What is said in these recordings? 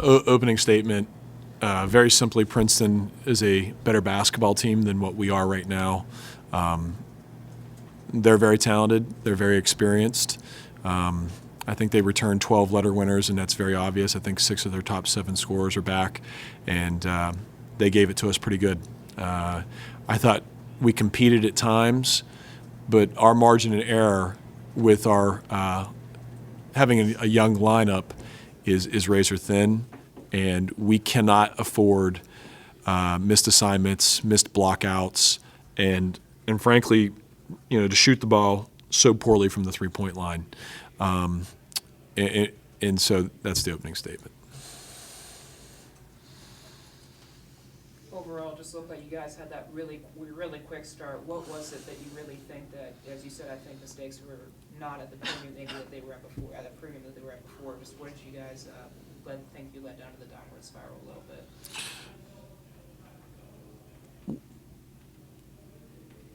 Opening statement. Very simply, Princeton is a better basketball team than what we are right now. They're very talented. They're very experienced. I think they returned 12 letter winners, and that's very obvious. I think 6 of their top 7 scorers are back, and they gave it to us pretty good. I thought we competed at times, but our margin of error with our having a young lineup is razor thin, and we cannot afford missed assignments, missed blockouts, and frankly, to shoot the ball so poorly from the three-point line. And so that's the opening statement. Overall, just looked like you guys had that really quick start. What was it that you really think that, as you said, I think mistakes were not at the premium maybe that they were at before, at the premium that they were at before. Just what did you guys think you led down to the downward spiral a little bit?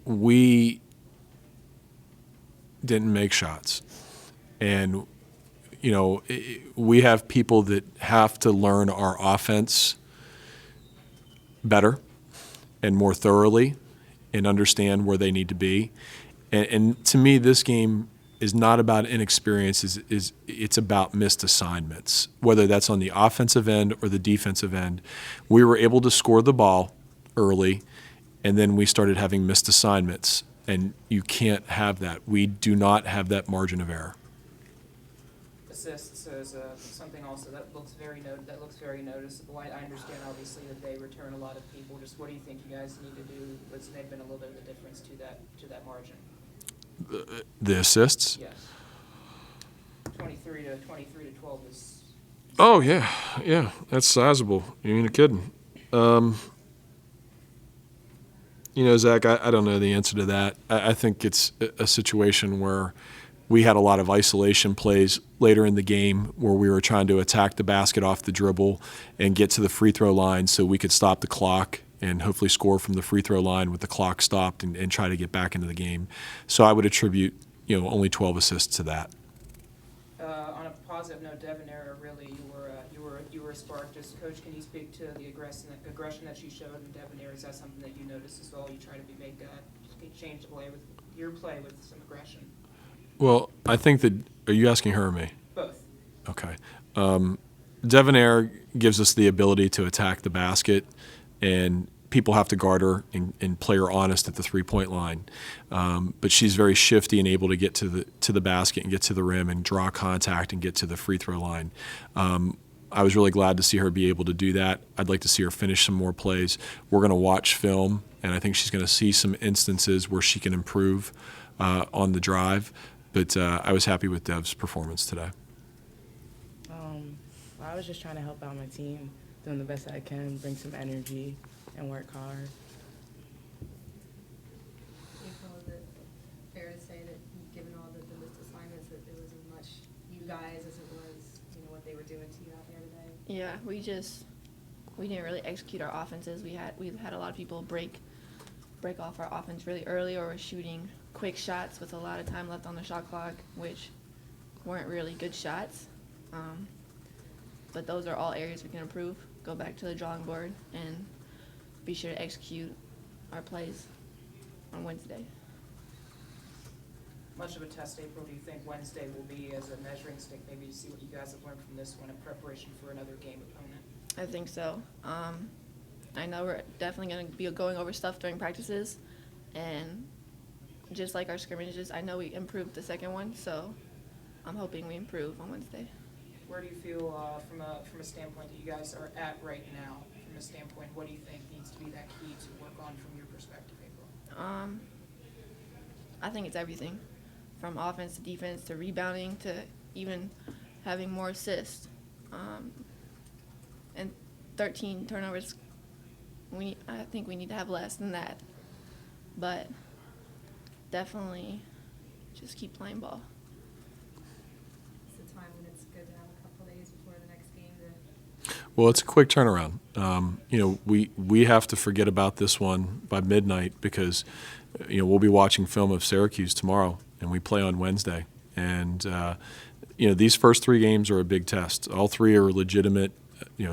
We didn't make shots. And, we have people that have to learn our offense better and more thoroughly and understand where they need to be. And to me, this game is not about inexperience. It's about missed assignments, whether that's on the offensive end or the defensive end. We were able to score the ball early, and then we started having missed assignments. And you can't have that. We do not have that margin of error. Assists is something also that looks very noticeable. I understand obviously that they return a lot of people. Just what do you think you guys need to do? What's maybe been a little bit of the difference to that margin? The assists? Yes. 23 to 12 is. Oh yeah, that's sizable. You ain't kidding. Zach, I don't know the answer to that. I think it's a situation where we had a lot of isolation plays later in the game where we were trying to attack the basket off the dribble and get to the free throw line so we could stop the clock and hopefully score from the free throw line with the clock stopped and try to get back into the game. So I would attribute, only 12 assists to that. On a positive note, Deva'Nyar, really, you were a spark. Just, Coach, can you speak to the aggression that you showed in Deva'Nyar? Is that something that you noticed as well? You try to change the play with your play with some aggression. Well, I think that – are you asking her or me? Both. Okay. Deva'Nyar gives us the ability to attack the basket, and people have to guard her and play her honest at the three-point line. But she's very shifty and able to get to the basket and get to the rim and draw contact and get to the free throw line. I was really glad to see her be able to do that. I'd like to see her finish some more plays. We're going to watch film, and I think she's going to see some instances where she can improve on the drive. But I was happy with Dev's performance today. I was just trying to help out my team, doing the best I can, bring some energy, and work hard. April, is it fair to say that given all the missed assignments that it was as much you guys as it was what they were doing to you out there today? Yeah, we didn't really execute our offenses. We've had a lot of people break off our offense really early, or were shooting quick shots with a lot of time left on the shot clock, which weren't really good shots. But those are all areas we can improve, go back to the drawing board, and be sure to execute our plays on Wednesday. Much of a test, April, do you think Wednesday will be as a measuring stick, maybe to see what you guys have learned from this one in preparation for another game opponent? I think so. I know we're definitely going to be going over stuff during practices, and just like our scrimmages, I know we improved the second one, so I'm hoping we improve on Wednesday. Where do you feel from a standpoint that you guys are at right now? From a standpoint, what do you think needs to be that key to work on from your perspective, April? I think it's everything, from offense to defense to rebounding to even having more assists. And 13 turnovers, I think we need to have less than that. But definitely just keep playing ball. It's a time when it's good to have a couple days before the next game to. Well, it's a quick turnaround. We have to forget about this one by midnight because, we'll be watching film of Syracuse tomorrow, and we play on Wednesday. And, these first 3 games are a big test. All 3 are legitimate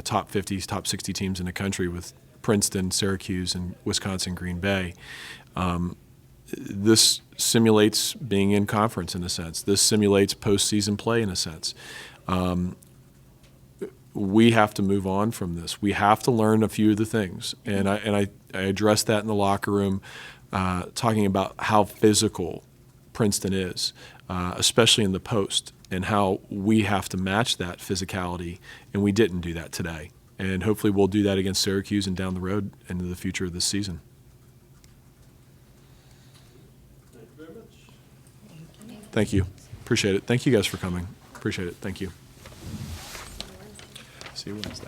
top 50, top 60 teams in the country with Princeton, Syracuse, and Wisconsin, Green Bay. This simulates being in conference in a sense. This simulates postseason play in a sense. We have to move on from this. We have to learn a few of the things, and I addressed that in the locker room, talking about how physical Princeton is, especially in the post, and how we have to match that physicality, and we didn't do that today. And hopefully we'll do that against Syracuse and down the road into the future of this season. Thank you very much. Thank you. Appreciate it. Thank you guys for coming. Appreciate it. Thank you. See you Wednesday.